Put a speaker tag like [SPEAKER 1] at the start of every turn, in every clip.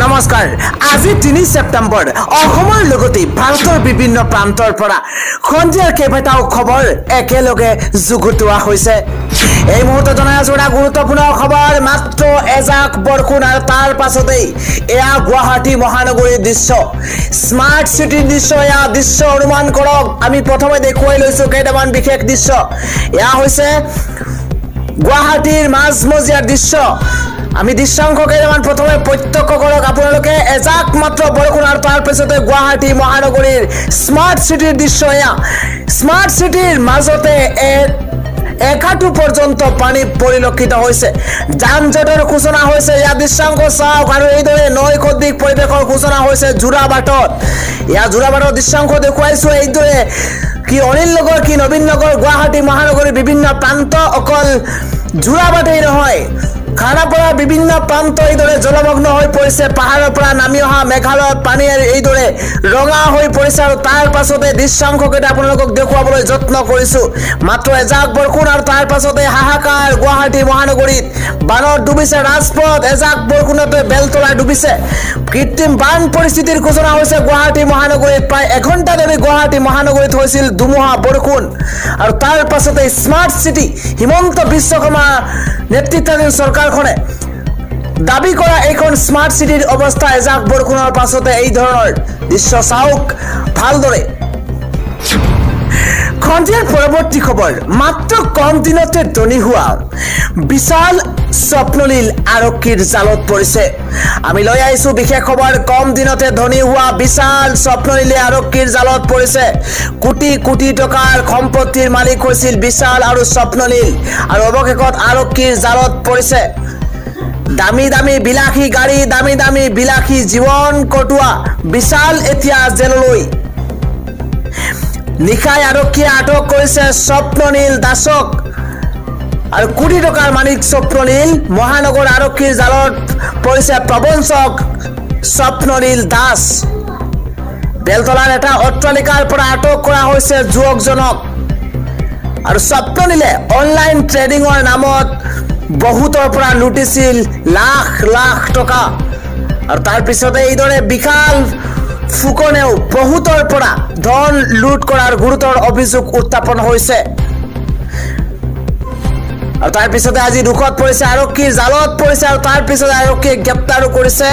[SPEAKER 1] নমস্কাৰ আজি ৩ ছেপ্টেম্বৰ অসমৰ লগতে ভাৰতৰ বিভিন্ন প্ৰান্তৰ পৰা সন্ধিয়াৰ কেইবাটাও খবৰ একেলগে যুগুতোৱা হৈছে এই মুহূৰ্তত জনাই আছো এটা গুৰুত্বপূৰ্ণ খবৰ মাত্ৰ এজাক বৰষুণ আৰু তাৰ পাছতেই এয়া গুৱাহাটী মহানগৰীৰ দৃশ্য স্মাৰ্ট সিটিৰ দৃশ্য এয়া দৃশ্য অনুমান কৰক আমি প্ৰথমে দেখুৱাই লৈছো কেইটামান বিশেষ দৃশ্য এয়া হৈছে গুৱাহাটীৰ মাজমজিয়াৰ দৃশ্য আমি দৃশ্যাংশ কেইটামান প্ৰথমে প্ৰত্যক্ষ কৰক আপোনালোকে এজাক মাত্ৰ বৰষুণ আৰু তাৰ পিছতে গুৱাহাটী মহানগৰীৰ স্মাৰ্ট সিটিৰ দৃশ্য এয়া স্মাৰ্ট সিটিৰ মাজতে একাটো পৰ্যন্ত পানী পৰিলক্ষিত হৈছে যান-জঁটৰ সূচনা হৈছে ইয়া দৃশ্যাংশ চাওক আৰু এইদৰে নৈসদৃশ পৰিৱেশৰ সূচনা হৈছে যোৰাবাটত ইয়া যোৰাবাটৰ দৃশ্যাংশ দেখুৱাইছো এইদৰে কি অনিল নগৰ কি নবীন নগৰ গুৱাহাটী মহানগৰীৰ বিভিন্ন প্ৰান্ত অকল যোৰাবাটেই নহয় খানাপাৰা বিভিন্ন প্ৰান্ত এইদৰে জলমগ্ন হৈ পৰিছে পাহাৰৰ পৰা নামি অহা মেঘালয়ত পানী এইদৰে ৰঙা হৈ পৰিছে আৰু তাৰ পাছতে দৃশ্যাংশকেইটা আপোনালোকক দেখুৱাবলৈ যত্ন কৰিছো মাত্ৰ এজাক বৰষুণ আৰু তাৰ পাছতে হাহাকাৰ গুৱাহাটী মহানগৰীত বানত ডুবিছে ৰাজপথ এজাক বৰষুণতে বেলতলা ডুবিছে কৃত্ৰিম বান পৰিস্থিতিৰ সূচনা হৈছে গুৱাহাটী মহানগৰীত প্ৰায় এঘণ্টা ধৰি গুৱাহাটী মহানগৰীত হৈছিল ধুমুহা বৰষুণ আৰু তাৰ পাছতে স্মাৰ্ট সিটি হিমন্ত বিশ্ব শৰ্মা নেতৃত্বাধীন চৰকাৰখনে দাবী কৰা এইখন স্মাৰ্ট সিটিৰ অৱস্থা এজাক বৰষুণৰ পাছতে এই ধৰণৰ দৃশ্য চাওক ভালদৰে খন্দিয়াৰ পৰৱৰ্তী খবৰ মাত্ৰ কম দিনতে ধনী হোৱা বিশাল স্বপ্নলীল আৰক্ষীৰ জালত পৰিছে আমি লৈ আহিছো বিশেষ খবৰ কম দিনতে ধনী হোৱা বিশাল স্বপ্নলীলে আৰক্ষীৰ জালত পৰিছে কোটি কোটি টকাৰ সম্পত্তিৰ মালিক হৈছিল বিশাল আৰু স্বপ্নলীল আৰু অৱশেষত আৰক্ষীৰ জালত পৰিছে দামী দামী বিলাসী গাড়ী দামী দামী বিলাসী জীৱন কটোৱা বিশাল এতিয়া জেললৈ নিশাই আৰক্ষীয়ে আটক কৰিছে স্বপ্নলীল দাসক আৰু কোটি টকাৰ মালিক স্বপ্নলীল মহানগৰ আৰক্ষীৰ জালত পৰিছে প্ৰবঞ্চক স্বপ্নলীল দাস বেলতলাৰ এটা অট্টালিকাৰ পৰা আটক কৰা হৈছে যুৱকজনক আৰু স্বপ্নলীলে অনলাইন ট্ৰেডিঙৰ নামত বহুতৰ পৰা লুটিছিল লাখ লাখ টকা আৰু তাৰ পিছতে এইদৰে বিশাল ফুকনেও বহুতৰ পৰা ধন লুট কৰাৰ গুৰুতৰ অভিযোগ উত্থাপন হৈছে আৰু তাৰ পিছতে আজি দুখত পৰিছে আৰক্ষীৰ জালত পৰিছে আৰু তাৰ পিছতে আৰক্ষীয়ে গ্ৰেপ্তাৰো কৰিছে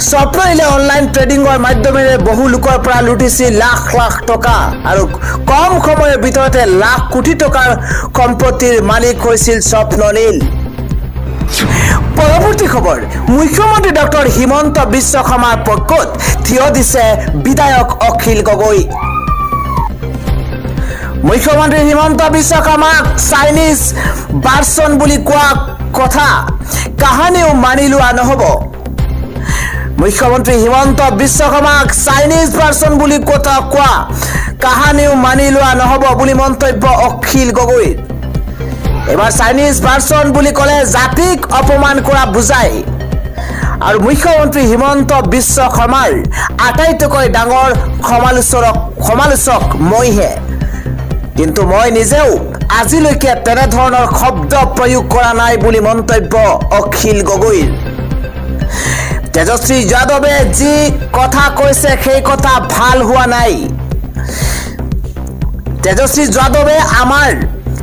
[SPEAKER 1] স্বপ্নলীলে অনলাইন ট্ৰেডিঙৰ মাধ্যমেৰে বহু লোকৰ পৰা লুটিছিল লাখ লাখ টকা আৰু কম সময়ৰ ভিতৰতে লাখ কোটি টকাৰ সম্পত্তিৰ মালিক হৈছিল স্বপ্নলীল পৰৱৰ্তী খবৰ মুখ্যমন্ত্ৰী ডক্টৰ হিমন্ত বিশ্ব শৰ্মাৰ পক্ষত থিয় দিছে বিধায়ক অখিল গগৈ মুখ্যমন্ত্ৰী হিমন্ত বিশ্ব শৰ্মাক চাইনিজ ভাৰ্চন বুলি কোৱা কথা কাহানিও মানি লোৱা নহব মুখ্যমন্ত্ৰী হিমন্ত বিশ্ব শৰ্মাক চাইনিজ ভাৰ্চন বুলি কোৱা কাহানিও মানি লোৱা নহব বুলি মন্তব্য অখিল গগৈ এবাৰ চাইনিজ ভাৰ্চন বুলি ক'লে জাতিক অপমান কৰা বুজায় আৰু মুখ্যমন্ত্ৰী হিমন্ত বিশ্ব শৰ্মাৰ আটাইতকৈ ডাঙৰ সমালোচক মইহে কিন্তু মই নিজেও আজিলৈকে তেনেধৰণৰ শব্দ প্ৰয়োগ কৰা নাই বুলি মন্তব্য অখিল গগৈৰ তেজস্বী যাদৱে যি কথা কৈছে সেই কথা ভাল হোৱা নাই তেজস্বী যাদৱে আমাৰ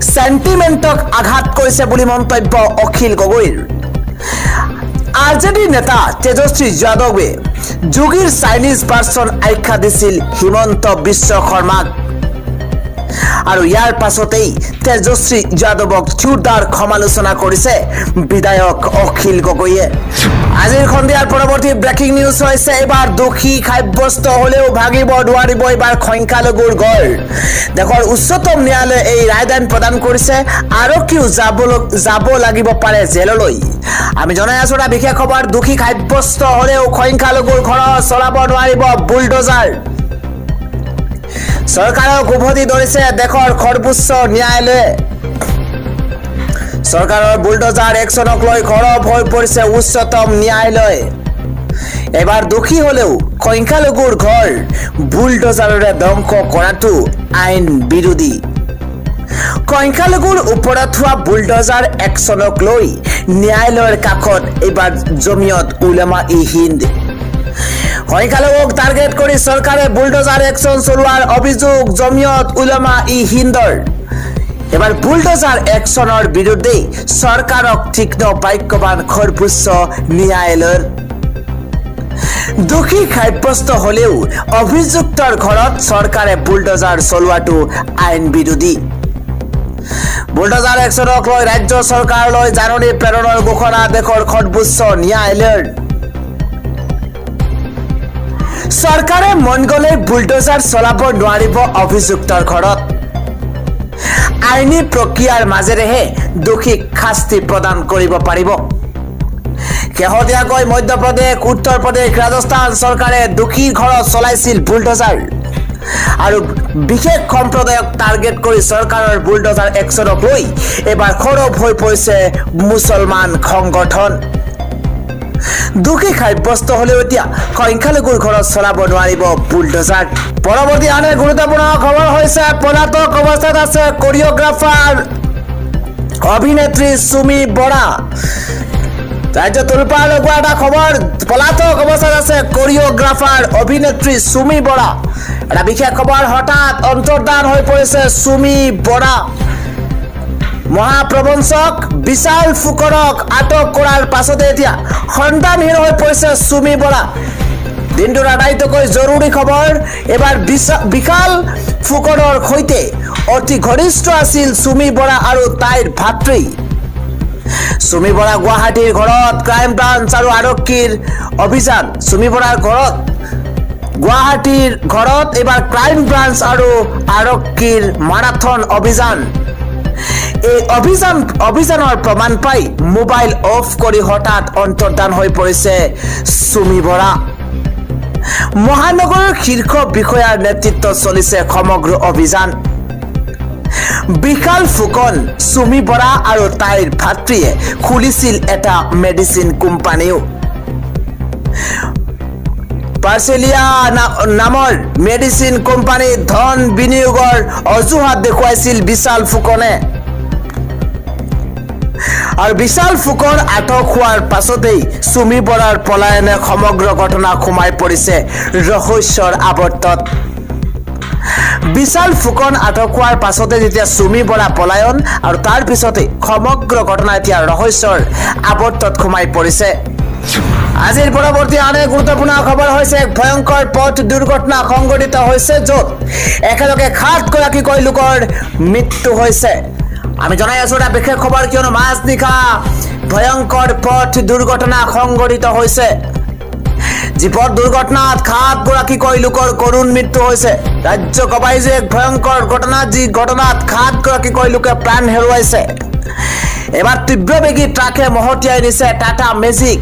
[SPEAKER 1] সেন্টিমেন্টক আঘাত কৰিছে বুলি মন্তব্য অখিল গগৈৰ আৰজেডি নেতা তেজস্বী যাদৱে যোগীৰ চাইনিজ ভাৰ্চন আখ্যা দিছিল হিমন্ত বিশ্ব শৰ্মাক আৰু ইয়াৰ পাছতেই তেজস্বী যাদৱক জোৰদাৰ সমালোচনা কৰিছে বিধায়ক অখিল গগৈয়ে আজিৰ সন্ধিয়াৰ পৰৱৰ্তী ব্ৰেকিং নিউজ হৈছে এবাৰ দোষী সাব্যস্ত হলেও ভাগিব নোৱাৰিব এবাৰ সংখ্যালঘুৰ গড় দেশৰ উচ্চতম ন্যায়ালয়ে এই ৰায়দান প্ৰদান কৰিছে আৰক্ষীও যাব লাগিব পাৰে জেললৈ আমি জনাই আছো এটা বিশেষ খবৰ দোষী সাব্যস্ত হলেও সংখ্যালঘুৰ ঘৰ চলাব নোৱাৰিব বুলডোজাৰ চৰকাৰক উভতি ধৰিছে দেশৰ সৰ্বোচ্চ ন্যায়ালয়ে চৰকাৰৰ বুলডোজাৰ একশনক লৈ খৰব হৈ পৰিছে উচ্চতম ন্যায়ালয় এবাৰ দোষী হলেও সংখ্যালঘুৰ ঘৰ বুলডোজাৰেৰে ধ্বংস কৰাটো আইন বিৰোধী সংখ্যালঘুৰ ওপৰত হোৱা বুলডজাৰ একশ্যনক লৈ ন্যায়ালয়ৰ কাষত এইবাৰ জমিয়ত উলেমা ই হিন্দ সংখ্যালঘুক টাৰ্গেট কৰি চৰকাৰে বুলডজাৰ একশ্যন চলোৱাৰ অভিযোগ জমিয়ত উলেমা ই হিন্দৰ এবাৰ বুলডজাৰ একশ্যনৰ বিৰুদ্ধে চৰকাৰক তীক্ষ্ণ বাক্যবান সৰ্বোচ্চ ন্যায়ালয়ৰ দোষী সাব্যস্ত হলেও অভিযুক্তৰ ঘৰত চৰকাৰে বুলডজাৰ চলোৱাটো আইন বিৰোধী বুলডজাৰ একশ্যনক লৈ ৰাজ্য চৰকাৰলৈ জাননী প্ৰেৰণৰ ঘোষণা দেশৰ সৰ্বোচ্চ ন্যায়ালয়ৰ চৰকাৰে মন গ'লে বুলডজাৰ চলাব নোৱাৰিব অভিযুক্তৰ ঘৰত আইনী প্ৰক্ৰিয়াৰ মাজেৰেহে দোষীক শাস্তি প্ৰদান কৰিব পাৰিব শেহতীয়াকৈ মধ্যপ্ৰদেশ উত্তৰ প্ৰদেশ ৰাজস্থান চৰকাৰে দোষীৰ ঘৰত চলাইছিল বুলডজাৰ আৰু বিশেষ সম্প্ৰদায়ক টাৰ্গেট কৰি চৰকাৰৰ বুলডজাৰ একশ্যনক লৈ এবাৰ খৰব হৈ পৰিছে মুছলমান সংগঠন দোষী সাব্যস্ত হলেও এতিয়া সংখ্যালঘুৰ ঘৰত চলাব নোৱাৰিব বুলডজাৰ পৰৱৰ্তী আন এক গুৰুত্বপূৰ্ণ খবৰ হৈছে পলাতক অৱস্থাত আছে কোৰিঅগ্ৰাফাৰ অভিনেত্ৰী সুমি বৰা ৰাজ্য তোলপাৰ লগোৱা এটা খবৰ পলাতক অৱস্থাত আছে কোৰিঅগ্ৰাফাৰ অভিনেত্ৰী সুমি বৰা এটা বিশেষ খবৰ হঠাৎ অন্তৰ্ধান হৈ পৰিছে সুমি বৰা মহাপ্ৰবঞ্চক বিশাল ফুকনক আটক কৰাৰ পাছতে এতিয়া সন্ধানহীন হৈ পৰিছে সুমি বৰা দিনটোৰ আটাইতকৈ জৰুৰী খবৰ এবাৰ বিশাল ফুকনৰ সৈতে অতি ঘনিষ্ঠ আছিল সুমি বৰা আৰু তাইৰ ভাতৃ সুমি বৰা গুৱাহাটীৰ ঘৰত ক্ৰাইম ব্ৰাঞ্চ আৰু আৰক্ষীৰ অভিযান সুমি বৰাৰ ঘৰত গুৱাহাটীৰ ঘৰত এবাৰ ক্ৰাইম ব্ৰাঞ্চ আৰু আৰক্ষীৰ মাৰাথন অভিযান এই অভিযানৰ প্ৰমাণ পাই মোবাইল অফ কৰি হঠাৎ অন্তৰ্ধান হৈ পৰিছে সুমি বৰা মহানগৰৰ শীৰ্ষ বিষয়াৰ নেতৃত্বত চলিছে সমগ্ৰ অভিযান বিশাল ফুকন সুমি বৰা আৰু তাইৰ ভাতৃয়ে খুলিছিল এটা মেডিচিন কোম্পানীও পাৰ্চেলিয়া নামৰ মেডিচিন কোম্পানী ধন বিনিয়োগৰ অজুহাত দেখুৱাইছিল বিশাল ফুকনে আৰু বিশাল ফুকন আটক হোৱাৰ পাছতেই সুমি বৰাৰ পলায়নে সমগ্ৰ ঘটনা সোমাই পৰিছে ৰহস্যৰ আৱৰ্তত বিশাল ফুকন আটক হোৱাৰ পাছতে যেতিয়া সুমি বৰা পলায়ন আৰু তাৰ পিছতে সমগ্ৰ ঘটনা এতিয়া ৰহস্যৰ আৱৰ্তত সোমাই পৰিছে আজিৰ পৰৱৰ্তী আন এক গুৰুত্বপূৰ্ণ খবৰ হৈছে ভয়ংকৰ পথ দুৰ্ঘটনা সংঘটিত হৈছে য'ত একেলগে 7 গৰাকীকৈ লোকৰ মৃত্যু হৈছে আমি জনাই আছো এটা বিশেষ খবৰ কিয়নো মাছ নিশা ভয়ংকৰ পথ দুৰ্ঘটনা সংঘটিত হৈছে যি পথ দুৰ্ঘটনাত 7 গৰাকীকৈ লোকৰ কৰুণ মৃত্যু হৈছে ৰাজ্য কবাই যে এক ভয়ংকৰ ঘটনা যি ঘটনাত 7 গৰাকীকৈ লোকে প্ৰাণ হেৰুৱাইছে এবাৰ তীব্ৰবেগী ট্ৰাকে মহতিয়াই নিছে টাটা মেজিক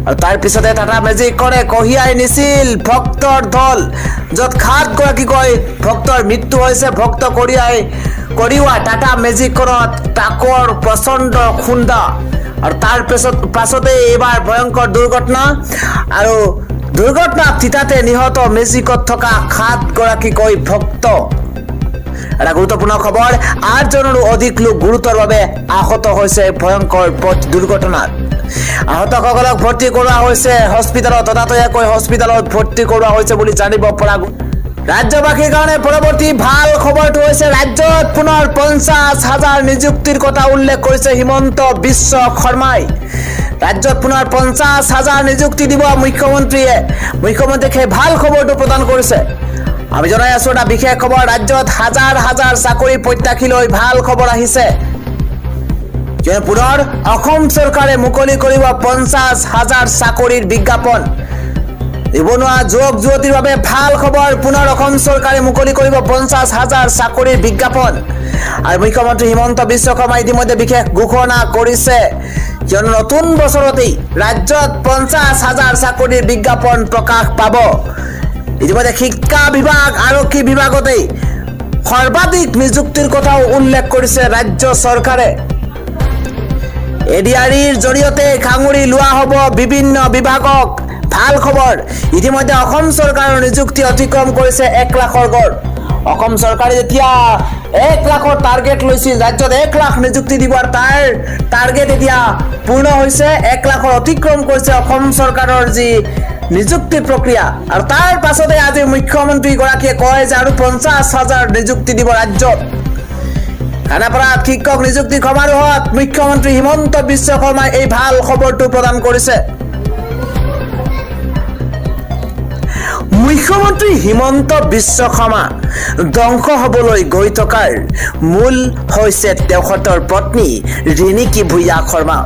[SPEAKER 1] আৰু তাৰ পিছতে টাটা মেজিক কৰে কঢ়িয়াই নিছিল ভক্তৰ দল য'ত 7 গৰাকীকৈ ভক্তৰ মৃত্যু হৈছে ভক্ত কঢ়িওৱা টাটা মেজিকখনত ট্ৰাকৰ প্ৰচণ্ড খুন্দা আৰু তাৰ পাছতে এইবাৰ ভয়ংকৰ দুৰ্ঘটনা আৰু দুৰ্ঘটনা থিতাতে নিহত মেজিকত থকা 7 গৰাকীকৈ ভক্ত এটা গুৰুত্বপূৰ্ণ খবৰ 8 জনৰো অধিক লোক গুৰুতৰভাৱে আহত হৈছে ভয়ংকৰ পথ দুৰ্ঘটনাত আহতসকলক ভৰ্তি কৰোৱা হৈছে হস্পিটালত ততাতৈয়াকৈ হস্পিটালত ভৰ্তি কৰোৱা হৈছে বুলি জানিব পৰা ৰাজ্যবাসীৰ কাৰণে পৰৱৰ্তী ভাল খবৰটো হৈছে ৰাজ্যত পুনৰ 50,000 নিযুক্তিৰ কথা উল্লেখ কৰিছে হিমন্ত বিশ্ব শৰ্মাই ৰাজ্যত পুনৰ 50,000 নিযুক্তি দিব মুখ্যমন্ত্ৰীয়ে সেই ভাল খবৰটো প্ৰদান কৰিছে আমি জনাই আছো এটা বিশেষ খবৰ ৰাজ্যত হাজাৰ হাজাৰ চাকৰি প্ৰত্যাশী লৈ ভাল খবৰ আহিছে পুনৰ অসম চৰকাৰে মুকলি কৰিব 50,000 চাকৰিৰ বিজ্ঞাপন নিবনুৱা যুৱক যুৱতীৰ বাবে ভাল খবৰ পুনৰ অসম চৰকাৰে মুকলি কৰিব 50,000 চাকৰিৰ বিজ্ঞাপন আৰু মুখ্যমন্ত্ৰী হিমন্ত বিশ্ব শৰ্মাই ইতিমধ্যে বিশেষ ঘোষণা কৰিছে কিয়নো নতুন বছৰতেই ৰাজ্যত 50,000 চাকৰিৰ বিজ্ঞাপন প্ৰকাশ পাব ইতিমধ্যে শিক্ষা বিভাগ আৰক্ষী বিভাগতেই সৰ্বাধিক নিযুক্তিৰ কথাও উল্লেখ কৰিছে ৰাজ্য চৰকাৰে এডিআৰিৰ জৰিয়তে খাঙুৰি লোৱা হ'ব বিভিন্ন বিভাগক ভাল খবৰ ইতিমধ্যে অসম চৰকাৰৰ নিযুক্তি অতিক্ৰম কৰিছে 1 লাখৰ গড় অসম চৰকাৰে যেতিয়া 1 লাখৰ টাৰ্গেট লৈছিল ৰাজ্যত 1 লাখ নিযুক্তি দিব আৰু তাৰ টাৰ্গেট এতিয়া পূৰ্ণ হৈছে 1 লাখৰ অতিক্ৰম কৰিছে অসম চৰকাৰৰ যি নিযুক্তি প্ৰক্ৰিয়া আৰু তাৰ পাছতে আজি মুখ্যমন্ত্ৰী গৰাকীয়ে কয় যে আৰু 50,000 নিযুক্তি দিব ৰাজ্যত খানাপাৰাত শিক্ষক নিযুক্তি সমাৰোহত মুখ্যমন্ত্ৰী হিমন্ত বিশ্ব শৰ্মাই এই ভাল খবৰটো প্ৰদান কৰিছে মুখ্যমন্ত্ৰী হিমন্ত বিশ্ব শৰ্মা ধ্বংস হ'বলৈ গৈ থকাৰ মূল হৈছে তেখেতৰ পত্নী ৰিণিকী ভূঞা শৰ্মা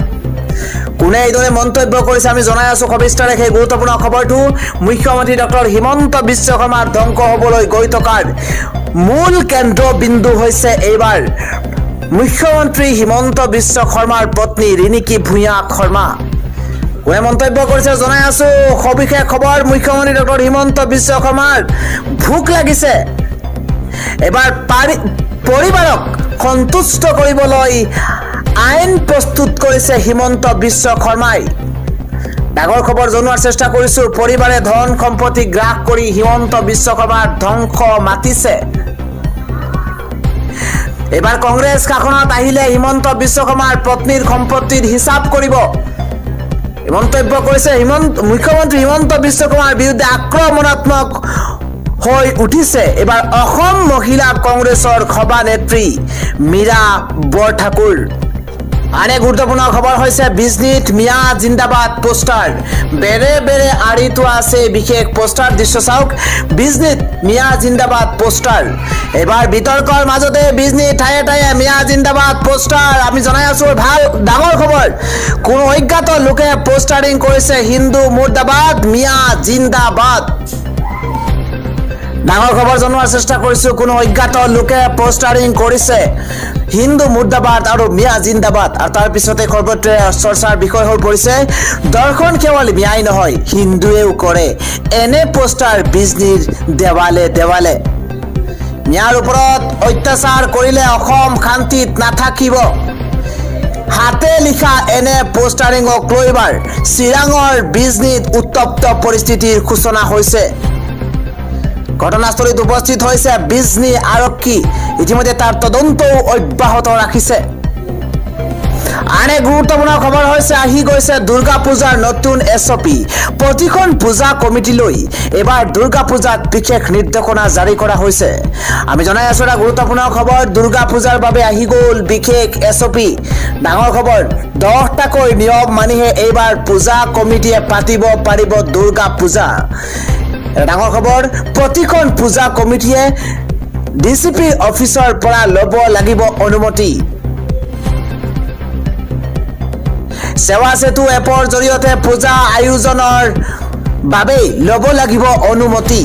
[SPEAKER 1] কোনে এইদৰে মন্তব্য কৰিছে আমি জনাই আছো সবিস্তাৰে সেই গুৰুত্বপূৰ্ণ খবৰটো মুখ্যমন্ত্ৰী ডক্টৰ হিমন্ত বিশ্ব শৰ্মা ধ্বংস হ'বলৈ গৈ থকাৰ মূল কেন্দ্ৰবিন্দু হৈছে এইবাৰ মুখ্যমন্ত্ৰী হিমন্ত বিশ্ব শৰ্মাৰ পত্নী ৰিণিকী ভূঞা শৰ্মা কোনে মন্তব্য কৰিছে জনাই আছো সবিশেষ খবৰ মুখ্যমন্ত্ৰী ডক্টৰ হিমন্ত বিশ্ব শৰ্মাৰ ভোক লাগিছে এবাৰ পৰিবাৰক সন্তুষ্ট কৰিবলৈ আইন প্ৰস্তুত কৰিছে হিমন্ত বিশ্ব শৰ্মাই ডাঙৰ খবৰ জনোৱাৰ চেষ্টা কৰিছো পৰিবাৰে ধন সম্পত্তি গ্ৰাস কৰি হিমন্ত বিশ্ব শৰ্মাৰ ধ্বংস মাতিছে এবাৰ কংগ্ৰেছ শাসনত আহিলে হিমন্ত বিশ্ব শৰ্মাৰ পত্নীৰ সম্পত্তিৰ হিচাপ কৰিব মন্তব্য কৰিছে মুখ্যমন্ত্ৰী হিমন্ত বিশ্ব শৰ্মাৰ বিৰুদ্ধে আক্ৰমণাত্মক হৈ উঠিছে এবাৰ অসম মহিলা কংগ্ৰেছৰ সভানেত্ৰী মীৰা বৰঠাকুৰ আনে গুৰুত্বপূৰ্ণ খবৰ হৈছে বিজনীত মিয়া জিন্দাবাদ পোষ্টাৰ বেৰে বেৰে আৰি থোৱা আছে বিশেষ পোষ্টাৰ দৃশ্য চাওক বিজনীত মিয়া জিন্দাবাদ পোষ্টাৰ এবাৰ বিতৰ্কৰ মাজতে বিজনী ঠায়ে ঠায়ে মিয়া জিন্দাবাদ পোষ্টাৰ আমি জনাই আছো ভাল ডাঙৰ খবৰ কোনো অজ্ঞাত লোকে পোষ্টাৰিং কৰিছে হিন্দু মুৰ্দাবাদ মিয়া জিন্দাবাদ ডাঙৰ খবৰ জনোৱাৰ চেষ্টা কৰিছো কোনো অজ্ঞাত লোকে পোষ্টাৰিং কৰিছে হিন্দু মুৰ্দাবাদ আৰু মিয়া জিন্দাবাদ আৰু তাৰ পিছতে সৰ্বত্ৰে চৰ্চাৰ বিষয় হৈ পৰিছে দৰ্শন কেৱল মিয়াই নহয় হিন্দুৱেও কৰে এনে পোষ্টাৰ বিজনীৰ দেৱালে দেৱালে মিয়াৰ ওপৰত অত্যাচাৰ কৰিলে অসম শান্তিত নাথাকিব হাতে লিখা এনে পোষ্টাৰিঙক লৈ এবাৰ চিৰাঙৰ বিজনীত উত্তপ্ত পৰিস্থিতিৰ সূচনা হৈছে ঘটনাস্থলীত উপস্থিত হৈছে বিজনী আৰক্ষী ইতিমধ্যে তাৰ তদন্তও অব্যাহত ৰাখিছে আনে গুৰুত্বপূৰ্ণ খবৰ হৈছে আহি গৈছে দুৰ্গা পূজাৰ নতুন এছঅপি প্ৰতিখন পূজা কমিটিলৈ এবাৰ দুৰ্গা পূজাত বিশেষ নিৰ্দেশনা জাৰি কৰা হৈছে আমি জনাই আছো এটা গুৰুত্বপূৰ্ণ খবৰ দুৰ্গা পূজাৰ বাবে আহি গ'ল বিশেষ এছঅপি ডাঙৰ খবৰ 10টাকৈ নিয়ম মানিহে এইবাৰ পূজা কমিটিয়ে পাতিব পাৰিব দুৰ্গা পূজা ডাঙৰ খবৰ প্ৰতিখন পূজা কমিটিয়ে ডিসিপি অফিচৰ পৰা লব লাগিব অনুমতি সেৱা সেতু এপৰ জৰিয়তে পূজা আয়োজনৰ বাবে লব লাগিব অনুমতি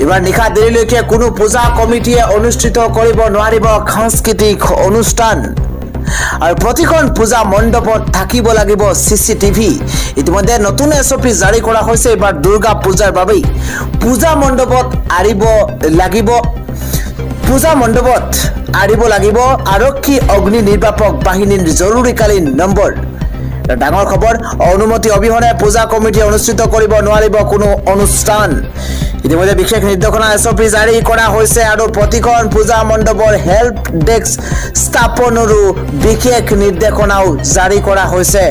[SPEAKER 1] এবাৰ নিশা দেৰিলৈকে কোনো পূজা কমিটিয়ে অনুষ্ঠিত কৰিব নোৱাৰিব সাংস্কৃতিক অনুষ্ঠান আৰু প্ৰতিখন পূজা মণ্ডপত থাকিব লাগিব সিসিটিভি ইতিমধ্যে নতুন এছঅপি জাৰি কৰা হৈছে এবাৰ দুৰ্গা পূজাৰ বাবে পূজা মণ্ডপত আৰিব লাগিব আৰক্ষী অগ্নি নিৰ্বাপক বাহিনীৰ জৰুৰীকালীন নম্বৰ ডাঙৰ খবৰ অনুমতি অবিহনে পূজা কমিটি অনুষ্ঠিত কৰিব নোৱাৰিব কোনো অনুষ্ঠান ইতিমধ্যে বিশেষ নিৰ্দেশনা এছঅপি জাৰি কৰা হৈছে আৰু প্ৰতিখন পূজা মণ্ডপৰ হেল্প ডেস্ক স্থাপনৰো বিশেষ নিৰ্দেশনাও জাৰি কৰা হৈছে